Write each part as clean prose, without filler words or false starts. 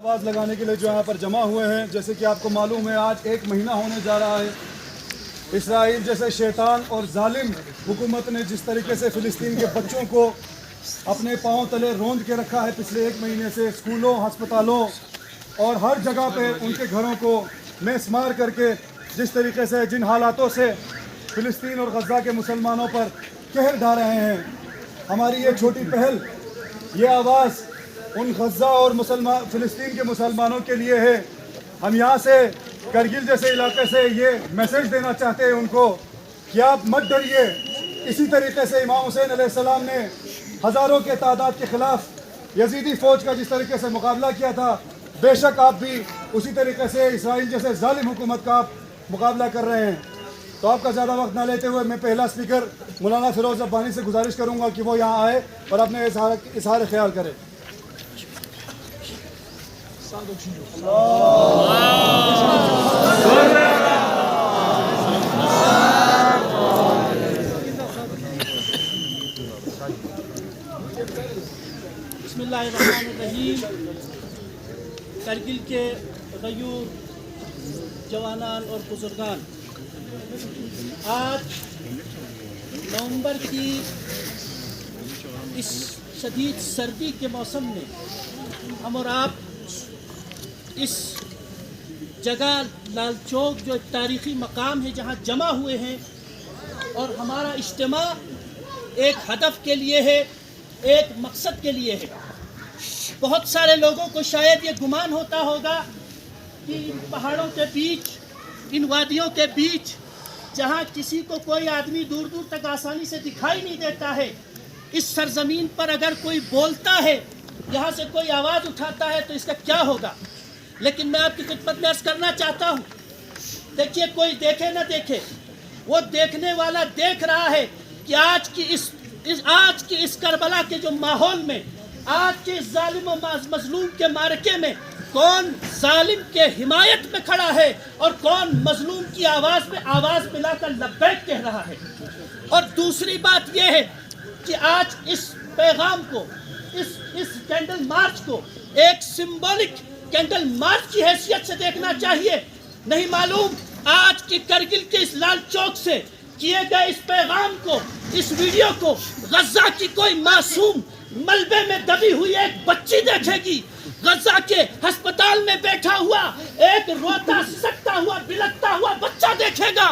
آواز لگانے کے لیے جو یہاں پر جمع ہوئے ہیں، جیسے کہ آپ کو معلوم ہے آج 1 مہینہ ہونے جا رہا ہے اسرائیل جیسے شیطان اور ظالم حکومت نے جس طریقے سے فلسطین کے بچوں کو اپنے پاؤں تلے روند کے رکھا ہے پچھلے 1 مہینے سے، اسکولوں، ہسپتالوں اور ہر جگہ پہ ان کے گھروں کو میس مار کر کے جس طریقے سے جن حالاتوں سے فلسطین اور غزہ کے مسلمانوں پر قہر ڈھا رہے ہیں، ہماری یہ چھوٹی پہل، یہ آواز ان غزہ اور فلسطین کے مسلمانوں کے لیے ہے۔ ہم یہاں سے کرگل جیسے علاقے سے یہ میسیج دینا چاہتے ہیں ان کو کہ آپ مت ڈریے۔ اسی طریقے سے امام حسین علیہ السلام نے ہزاروں کے تعداد کے خلاف یزیدی فوج کا جس طریقے سے مقابلہ کیا تھا، بے شک آپ بھی اسی طریقے سے اسرائیل جیسے ظالم حکومت کا آپ مقابلہ کر رہے ہیں۔ تو آپ کا زیادہ وقت نہ لیتے ہوئے میں پہلا اسپیکر مولانا فیروز ربانی سے گزارش کروں گا کہ وہ یہاں آئے اور اپنے اظہار خیال کرے۔ بسم اللہ الرحمن الرحیم۔ کرگل کے غیور جوانان اور بزرگان، آج نومبر کی اس شدید سردی کے موسم میں ہم اور آپ اس جگہ لال چوک جو ایک تاریخی مقام ہے جہاں جمع ہوئے ہیں، اور ہمارا اجتماع ایک ہدف کے لیے ہے، ایک مقصد کے لیے ہے۔ بہت سارے لوگوں کو شاید یہ گمان ہوتا ہوگا کہ ان پہاڑوں کے بیچ، ان وادیوں کے بیچ جہاں کسی کو کوئی آدمی دور دور تک آسانی سے دکھائی نہیں دیتا ہے، اس سرزمین پر اگر کوئی بولتا ہے، یہاں سے کوئی آواز اٹھاتا ہے تو اس کا کیا ہوگا؟ لیکن میں آپ کی خدمت میں عرض کرنا چاہتا ہوں، دیکھیے کوئی دیکھے نہ دیکھے، وہ دیکھنے والا دیکھ رہا ہے کہ آج کی اس کربلا کے جو ماحول میں، آج کے اس ظالم و مظلوم کے معرکے میں کون ظالم کے حمایت میں کھڑا ہے اور کون مظلوم کی آواز میں آواز ملا کر لبیک کہہ رہا ہے۔ اور دوسری بات یہ ہے کہ آج اس پیغام کو، اس کینڈل مارچ کو ایک سمبولک کینڈل مارچ کی حیثیت سے دیکھنا چاہیے۔ نہیں معلوم آج کی کرگل کے اس لال چوک سے کیے گئے اس پیغام کو، اس ویڈیو کو غزہ کی کوئی معصوم ملبے میں دبی ہوئی ایک بچی دیکھے گی، غزہ کے ہسپتال میں بیٹھا ہوا ایک روتا سسکتا ہوا بلکتا ہوا بچہ دیکھے گا،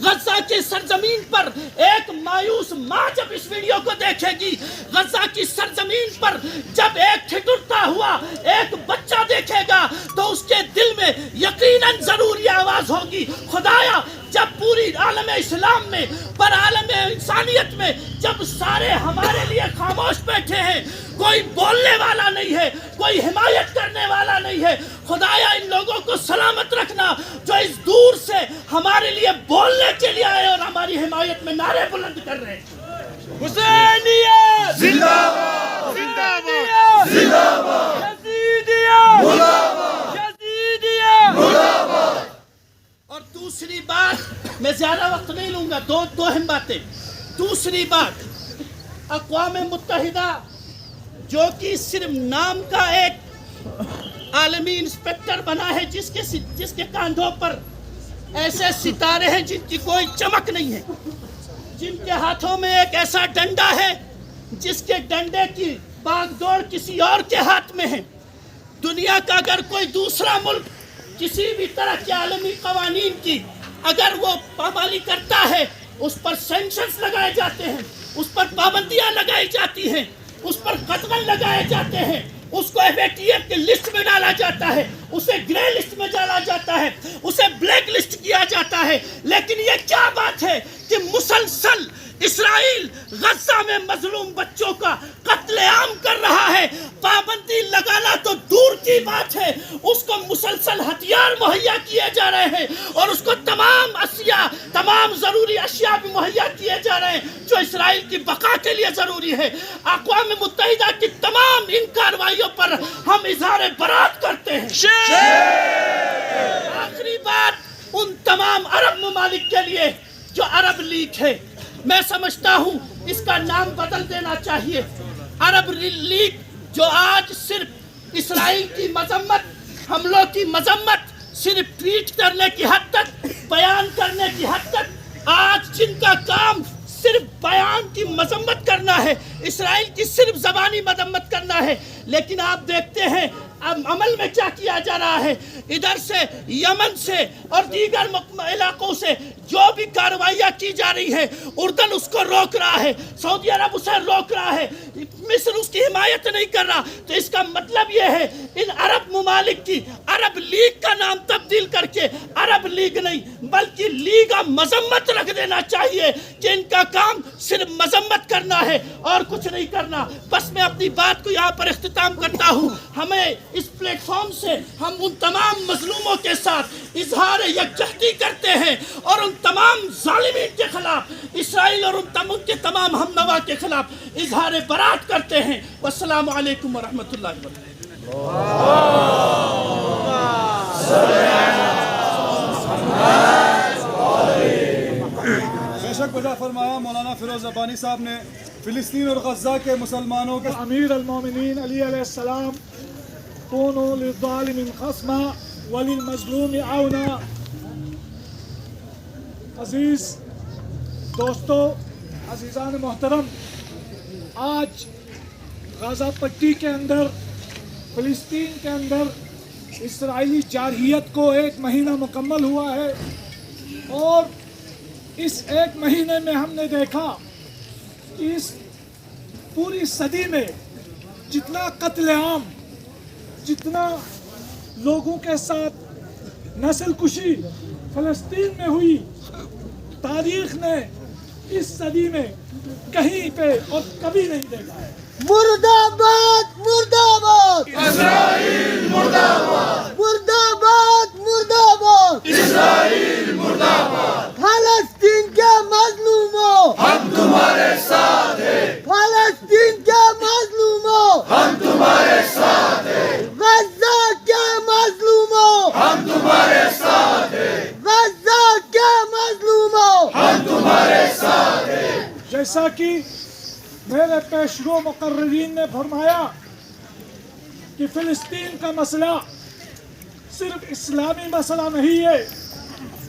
غزہ کے سرزمین پر ایک مایوس ماں جب اس ویڈیو کو دیکھے گی، غزہ کی سرزمین پر جب ایک ٹھٹرتا ہوا ایک بچہ دیکھے گا تو اس کے دل میں یقیناً ضرور یہ آواز ہوگی، خدایا جب پوری عالم اسلام میں، پر عالم انسانیت میں جب سارے ہمارے لیے خاموش بیٹھے ہیں، کوئی بولنے والا نہیں ہے، کوئی حمایت کرنے والا نہیں ہے، خدایا ان لوگوں کو سلامت رکھنا جو اس دور سے ہمارے لیے بولنے کے لیے آئے اور ہماری حمایت میں نعرے بلند کر رہے ہیں۔ حسینیت زندہ زندہ باد زندہ باد یزیدیت باد یزیدیت۔ اور دوسری بات، میں زیادہ وقت نہیں لوں گا، دو اہم باتیں۔ دوسری بات، اقوام متحدہ جو کہ صرف نام کا ایک عالمی انسپیکٹر بنا ہے، جس کے کاندھوں پر ایسے ستارے ہیں جن کی کوئی چمک نہیں ہے، جن کے ہاتھوں میں ایک ایسا ڈنڈا ہے جس کے ڈنڈے کی باغ دوڑ کسی اور کے ہاتھ میں ہے۔ دنیا کا اگر کوئی دوسرا ملک کسی بھی طرح کے عالمی قوانین کی اگر وہ پابندی کرتا ہے، اس پر سینکشنز لگائے جاتے ہیں، اس پر پابندیاں لگائی جاتی ہیں، اس پر قدغن لگائے جاتے ہیں، اس کو FATF کے لسٹ میں ڈالا جاتا ہے، اسے گرے لسٹ میں ڈالا جاتا ہے، اسے بلیک لسٹ کیا جاتا ہے۔ لیکن یہ کیا بات ہے کہ مسلسل اسرائیل غزہ میں مظلوم بچوں کا قتل عام کر رہا ہے، پابندی لگانا تو دور کی بات ہے، اس کو مسلسل ہتھیار مہیا کیے جا رہے ہیں اور اس کو تمام ضروری اشیاء بھی مہیا کیے جا رہے ہیں جو اسرائیل کی بقا کے لیے ضروری ہے۔ اقوام متحدہ کی تمام ان کارروائیوں پر ہم اظہار برات کرتے ہیں۔ آخری بات ان تمام عرب ممالک کے لیے جو عرب لیگ ہے، میں سمجھتا ہوں اس کا نام بدل دینا چاہیے۔ عرب لیگ جو آج صرف اسرائیل کی مذمت کی مذمت صرف ٹویٹ کرنے کی حد تک، بیان کرنے کی حد تک، آج جن کا کام صرف بیان کی مذمت کرنا ہے، اسرائیل کی صرف زبانی مذمت کرنا ہے، لیکن آپ دیکھتے ہیں اب عمل میں کیا کیا جا رہا ہے. ادھر سے یمن سے اور دیگر علاقوں سے جو بھی کارروائیاں کی جا رہی ہیں، اردن اس کو روک رہا ہے، سعودی عرب اسے روک رہا ہے، مصر اس کی حمایت نہیں کر رہا. تو اس کا مطلب یہ ہے ان عرب ممالک کی عرب لیگ کا نام تبدیل کر کے عرب لیگ نہیں بلکہ لیگ مذمت رکھ دینا چاہیے کہ ان کا کام صرف مذمت کرنا ہے اور کچھ نہیں کرنا. بس میں اپنی بات کو یہاں پر اختتام کرتا ہوں. ہمیں اس پلیٹ فارم سے ہم ان تمام مظلوموں کے ساتھ اظہار یکجہتی کرتے ہیں اور ان تمام ظالمین کے خلاف، اسرائیل اور ان کے تمام ہم نوا کے خلاف اظہار برات کرتے ہیں. والسلام علیکم ورحمۃ اللہ وبرکاتہ. بے شک وجہ فرمایا مولانا فیروز ربانی صاحب نے فلسطین اور غزہ کے مسلمانوں کے امیر المومنین علی علیہ السلام کونوا للظالم خصما وللمظلوم عونا. عزیز دوستو، عزیزان محترم، آج غزہ پٹی کے اندر، فلسطین کے اندر اسرائیلی جارحیت کو 1 مہینہ مکمل ہوا ہے، اور اس 1 مہینے میں ہم نے دیکھا کہ اس پوری صدی میں جتنا قتل عام، جتنا لوگوں کے ساتھ نسل کشی فلسطین میں ہوئی، تاریخ نے اس صدی میں کہیں پہ اور کبھی نہیں دیکھا ہے. مرد آباد مرد آباد اسرائیل مرد آباد، مرد آباد مرد آباد اسرائیل مرد آباد. فلسطین کے مظلوموں ہم تمہارے ساتھ ہیں، فلسطین کے مظلوموں ہم تمہارے ساتھ ہیں، غزہ کے مظلوموں ہم تمہارے ساتھ ہیں، غزہ کے مظلوموں ہم تمہارے ساتھ ہیں. جیسا کہ میرے پیشرو مقررین نے فرمایا کہ فلسطین کا مسئلہ صرف اسلامی مسئلہ نہیں ہے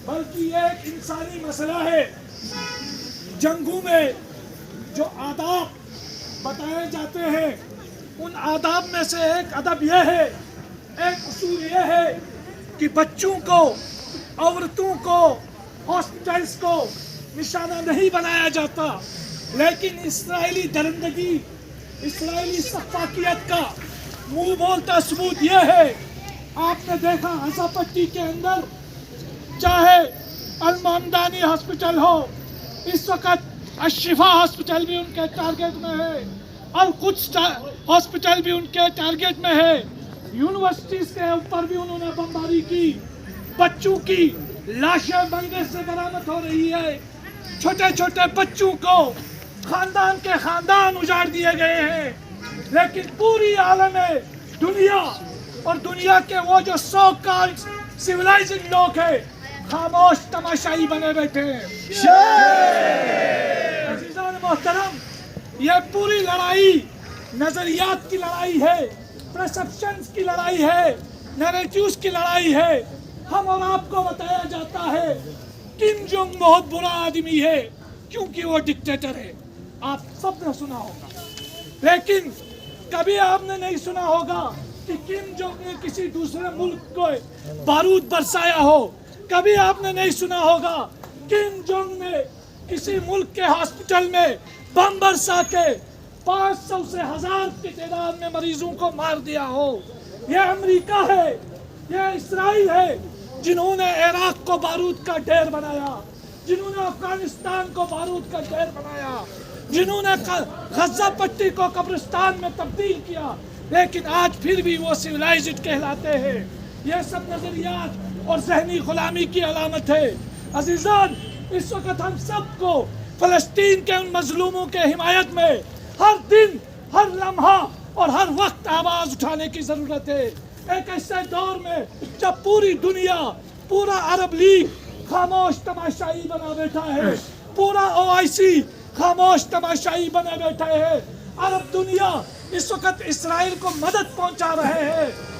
بلکہ یہ ایک انسانی مسئلہ ہے. جنگوں میں جو آداب بتائے جاتے ہیں، ان آداب میں سے ایک ادب یہ ہے، ایک اصول یہ ہے کہ بچوں کو، عورتوں کو، ہاسپٹلس کو نشانہ نہیں بنایا جاتا. لیکن اسرائیلی درندگی، اسرائیلی سفاکیت کا منہ بولتا ثبوت یہ ہے. آپ نے دیکھا غزہ پٹی کے اندر چاہے المامدانی ہاسپٹل ہو، اس وقت الشفا ہاسپٹل بھی ان کے ٹارگیٹ میں ہے، اور کچھ ہاسپٹل بھی ان کے ٹارگیٹ میں ہے. یونیورسٹیز کے اوپر بھی انہوں نے بمباری کی. بچوں کی لاشیں بنگلے سے برآمد ہو رہی ہے. چھوٹے چھوٹے بچوں کو خاندان کے خاندان اجاڑ دیے گئے ہیں. لیکن پوری عالم دنیا اور دنیا کے وہ جو سو کالڈ سیولائزنگ لوگ ہیں خاموش تماشائی بنے بیٹھے ہیں. عزیزان محترم، یہ پوری لڑائی نظریات کی لڑائی ہے، پرسپشنز کی لڑائی ہے، نیریٹیوز کی لڑائی ہے. ہم اور آپ کو بتایا جاتا ہے کم جونگ بہت برا آدمی ہے کیونکہ وہ ڈکٹیٹر ہے. آپ سب نے سنا ہوگا، لیکن کبھی آپ نے نہیں سنا ہوگا کہ کم جونگ نے کسی دوسرے ملک کو بارود برسایا ہو. کبھی آپ نے نہیں سنا ہوگا کم جونگ نے کسی ملک کے ہاسپٹل میں بم برسا کے 500 سے 1000 کی تعداد میں مریضوں کو مار دیا ہو. یہ امریکہ ہے، یہ اسرائیل ہے جنہوں نے عراق کو بارود کا ڈھیر بنایا، جنہوں نے افغانستان کو بارود کا ڈھیر بنایا، جنہوں نے غزہ پٹی کو قبرستان میں تبدیل کیا. لیکن آج پھر بھی وہ سیولائزڈ کہلاتے ہیں. یہ سب نظریات اور ذہنی غلامی کی علامت ہے. عزیزان، اس وقت ہم سب کو فلسطین کے ان مظلوموں کے حمایت میں ہر دن، ہر لمحہ اور ہر وقت آواز اٹھانے کی ضرورت ہے. ایک ایسے دور میں جب پوری دنیا، پورا عرب لیگ خاموش تماشائی بنا بیٹھا ہے، پورا OIC خاموش تماشائی بنے بیٹھے ہے. عرب دنیا اس وقت اسرائیل کو مدد پہنچا رہے ہیں.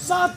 7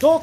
2